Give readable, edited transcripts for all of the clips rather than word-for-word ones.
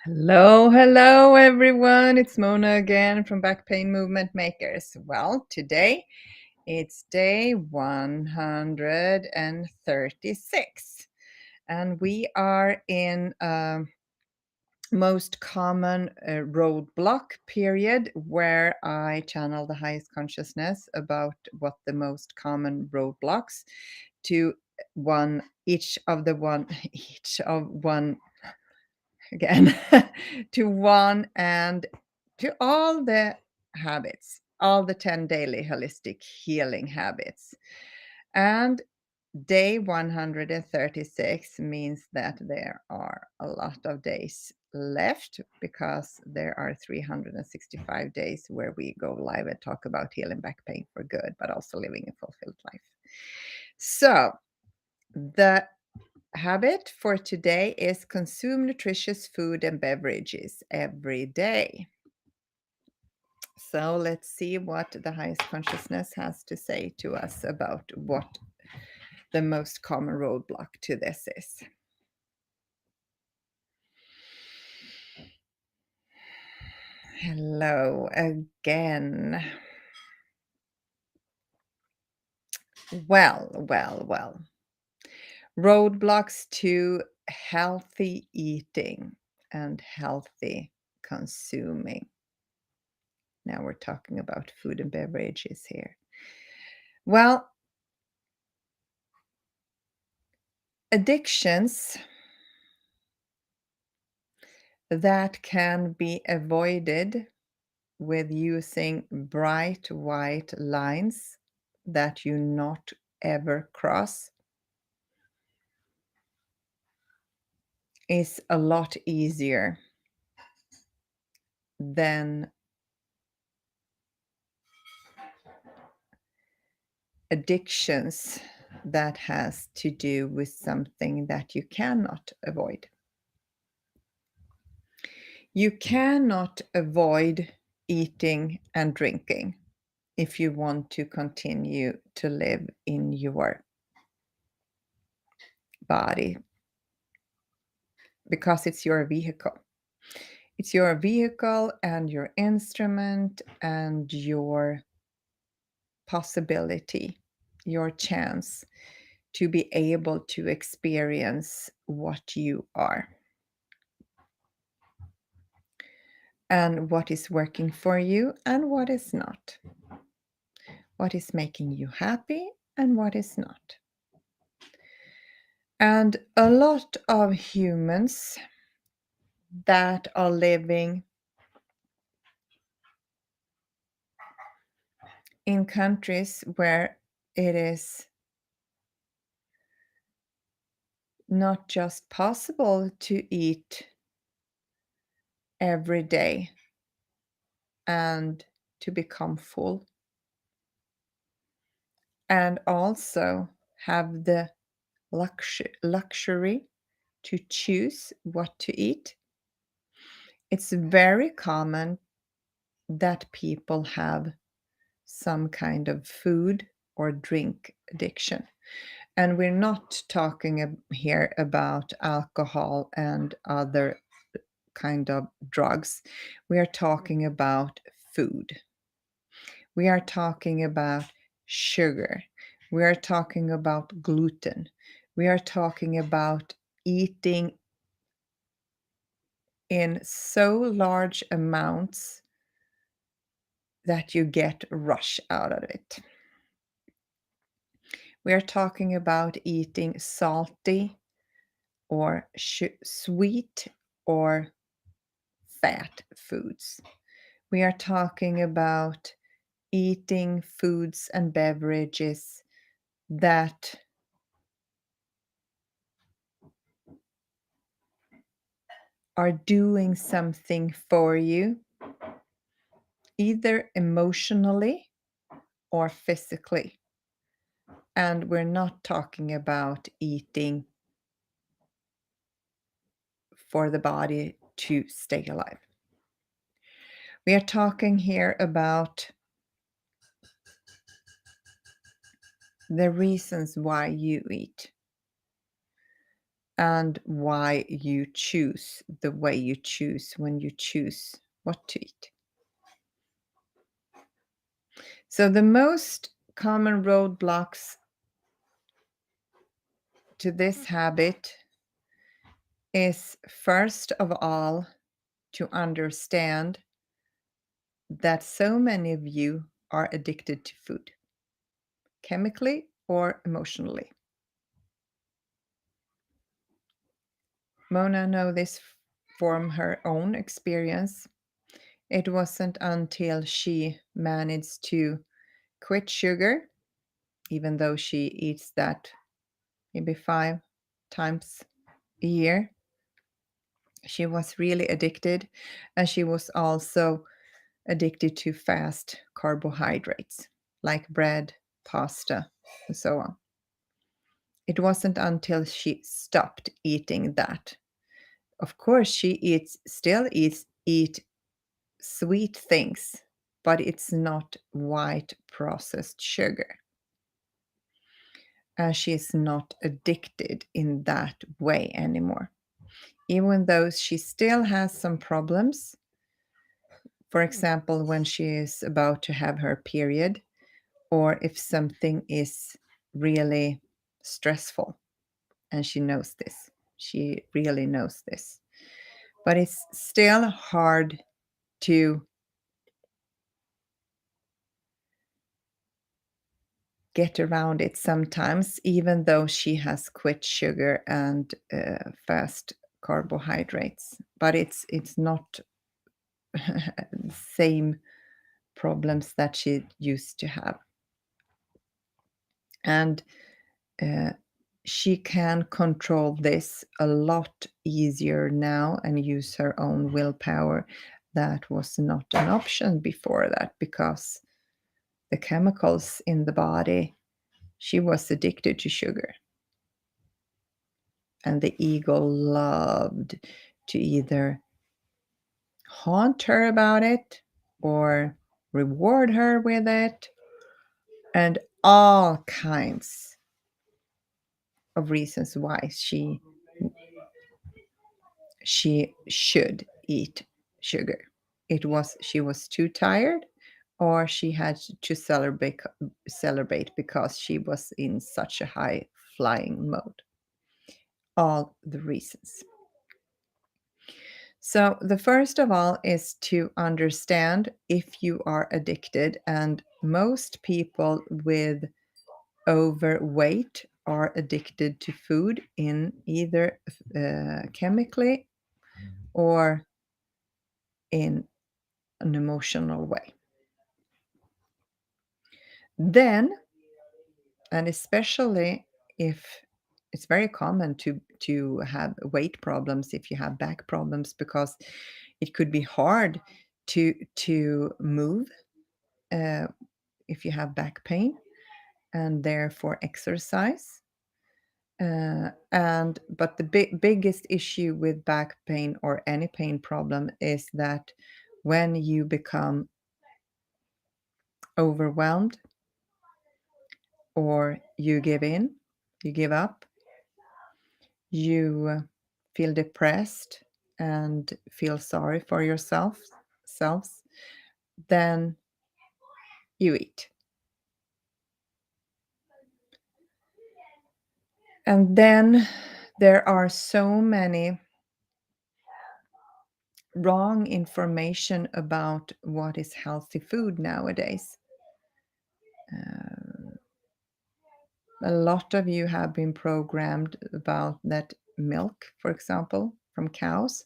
Hello, everyone. It's Mona again from Back Pain Movement Makers. Well, today it's day 136, and we are in most common roadblock period where I channel the highest consciousness about what the most common roadblocks to each of one again to one and to all the habits, all the 10 daily holistic healing habits. And day 136 means that there are a lot of days left because there are 365 days where we go live and talk about healing back pain for good, but also living a fulfilled life. So the habit for today is consume nutritious food and beverages every day. So let's see what the highest consciousness has to say to us about what the most common roadblock to this is. Hello again. Well. Roadblocks to healthy eating and healthy consuming. Now we're talking about food and beverages here. Well, addictions that can be avoided with using bright white lines that you not ever cross is a lot easier than addictions that has to do with something that you cannot avoid. You cannot avoid eating and drinking if you want to continue to live in your body because it's your vehicle. It's your vehicle and your instrument and your possibility, your chance to be able to experience what you are and what is working for you and what is not, what is making you happy and what is not. And a lot of humans that are living in countries where it is not just possible to eat every day and to become full, and also have the luxury to choose what to eat. It's very common that people have some kind of food or drink addiction. And we're not talking here about alcohol and other kind of drugs. We are talking about food. We are talking about sugar. We are talking about gluten. We are talking about eating in so large amounts that you get rush out of it. We are talking about eating salty or sweet or fat foods. We are talking about eating foods and beverages that are doing something for you, either emotionally or physically. And we're not talking about eating for the body to stay alive. We are talking here about the reasons why you eat. and why you choose the way you choose when you choose what to eat. So, the most common roadblocks to this habit is first of all to understand that so many of you are addicted to food, chemically or emotionally. Mona knows this from her own experience. It wasn't until she managed to quit sugar, even though she eats that maybe 5 times a year. She was really addicted, and she was also addicted to fast carbohydrates like bread, pasta, and so on. It wasn't until she stopped eating that. Of course, she still eat sweet things, but it's not white processed sugar. And she's not addicted in that way anymore. Even though she still has some problems, for example, when she is about to have her period, or if something is really stressful, and she knows this. She really knows this. But it's still hard to get around it sometimes, even though she has quit sugar and fast carbohydrates. But it's not the same problems that she used to have. And uh, she can control this a lot easier now and use her own willpower. That was not an option before that, because the chemicals in the body, she was addicted to sugar. And the ego loved to either haunt her about it or reward her with it, and all kinds of reasons why she should eat sugar. She was too tired, or she had to celebrate because she was in such a high flying mode. All the reasons. So, the first of all is to understand if you are addicted, and most people with overweight are addicted to food in either chemically or in an emotional way. Then, and especially if it's very common to have weight problems if you have back problems, because it could be hard to move uh, if you have back pain, and therefore exercise. And but the biggest issue with back pain or any pain problem is that when you become overwhelmed, or you give in, you give up, you feel depressed and feel sorry for yourself selves, then you eat. And then there are so many wrong information about what is healthy food nowadays. Uh, a lot of you have been programmed about that milk, for example, from cows,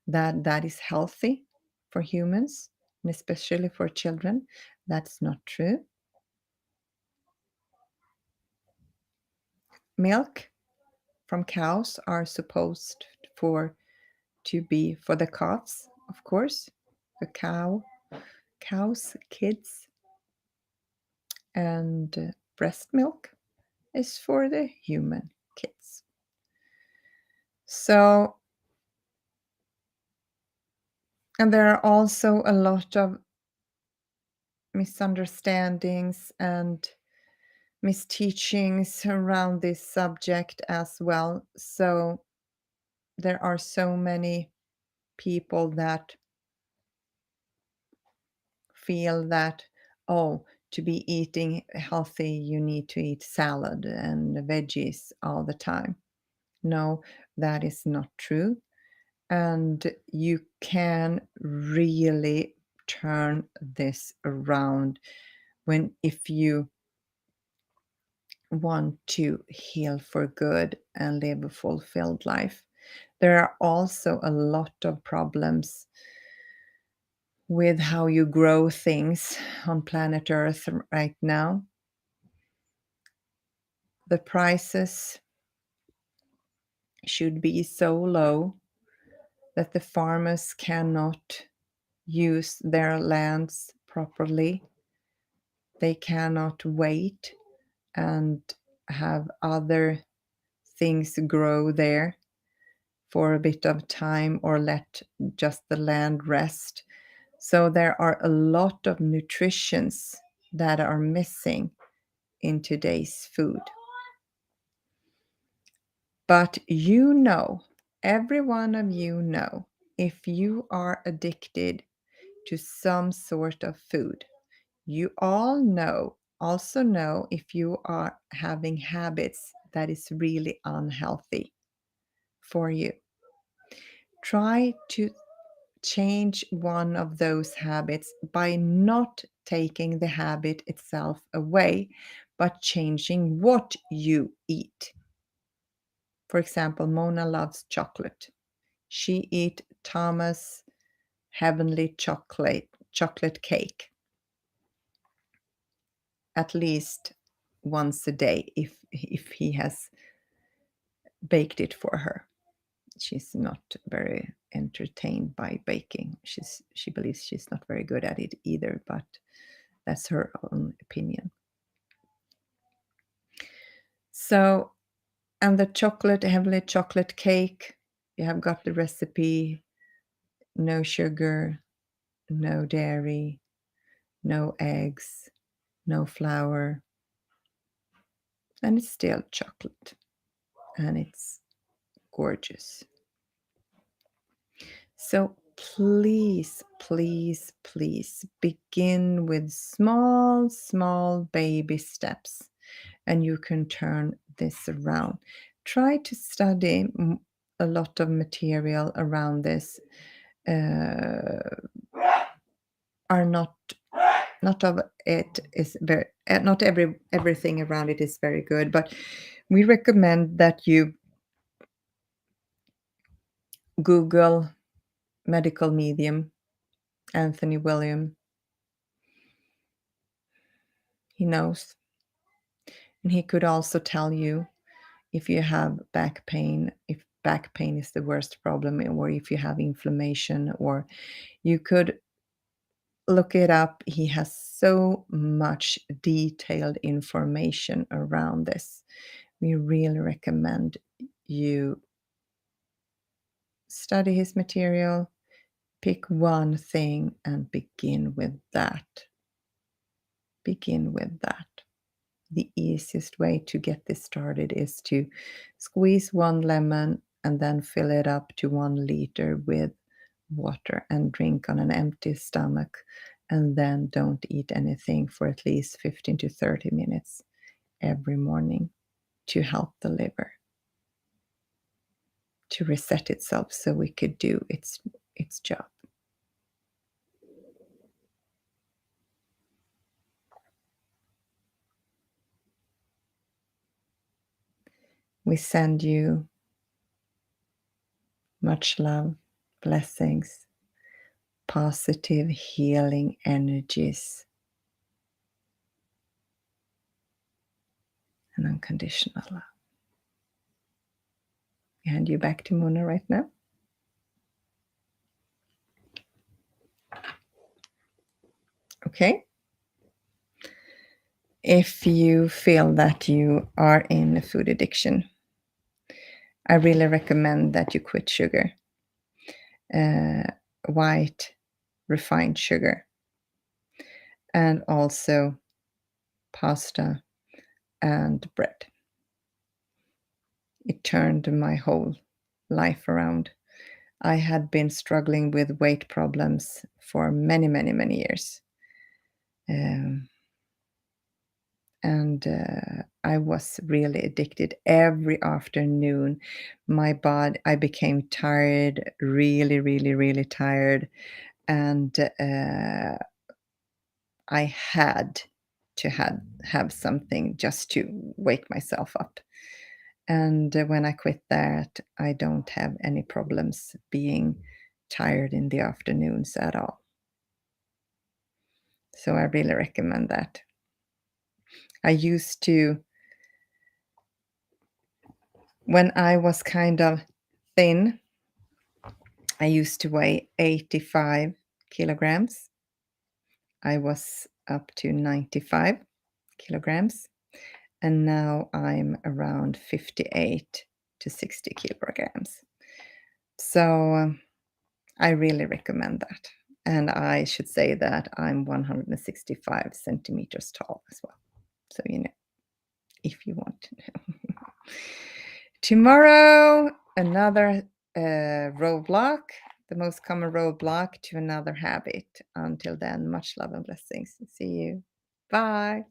that is healthy for humans, and especially for children. That's not true. Milk from cows are supposed to be for the calves, of course, the cows, kids, and breast milk is for the human kids. So, and there are also a lot of misunderstandings and misteachings around this subject as well. So there are so many people that feel that, oh, to be eating healthy, you need to eat salad and veggies all the time. No, that is not true. And you can really turn this around when if you want to heal for good and live a fulfilled life. There are also a lot of problems with how you grow things on planet Earth right now. The prices should be so low that the farmers cannot use their lands properly. They cannot wait and have other things grow there for a bit of time or let just the land rest. So there are a lot of nutritions that are missing in today's food. But you know, every one of you know, if you are addicted to some sort of food, you all know, also know if you are having habits that is really unhealthy for you. Try to change one of those habits by not taking the habit itself away, but changing what you eat. For example, Mona loves chocolate. She eat Thomas heavenly chocolate cake at least once a day if he has baked it for her. She's not very entertained by baking. She believes she's not very good at it either, but that's her own opinion. So, and the heavenly chocolate cake, you have got the recipe: no sugar, no dairy, no eggs, no flour, and it's still chocolate, and it's gorgeous. So please, please, please begin with small, small baby steps, and you can turn this around. Try to study a lot of material around this. Are not of it is very not everything around it is very good, but we recommend that you Google medical medium Anthony William. He knows, and he could also tell you if you have back pain, if back pain is the worst problem, or if you have inflammation, or you could look it up. He has so much detailed information around this. We really recommend you study his material, pick one thing, and begin with that. Begin with that. The easiest way to get this started is to squeeze one lemon and then fill it up to 1 liter with water and drink on an empty stomach, and then don't eat anything for at least 15 to 30 minutes every morning to help the liver to reset itself so it could do its job. We send you much love, blessings, positive healing energies, and unconditional love. I hand you back to Mona right now. Okay. If you feel that you are in a food addiction, I really recommend that you quit sugar, white refined sugar, and also pasta and bread. It turned my whole life around. I had been struggling with weight problems for many, many, many years. Um, and I was really addicted. Every afternoon, I became tired, really, really, really tired. And I had to have something just to wake myself up. And when I quit that, I don't have any problems being tired in the afternoons at all. So I really recommend that. I used to, when I was kind of thin, I used to weigh 85 kilograms. I was up to 95 kilograms. And now I'm around 58 to 60 kilograms. So I really recommend that. And I should say that I'm 165 centimeters tall as well. So, if you want to know. Tomorrow, another roadblock, the most common roadblock to another habit. Until then, much love and blessings. See you. Bye.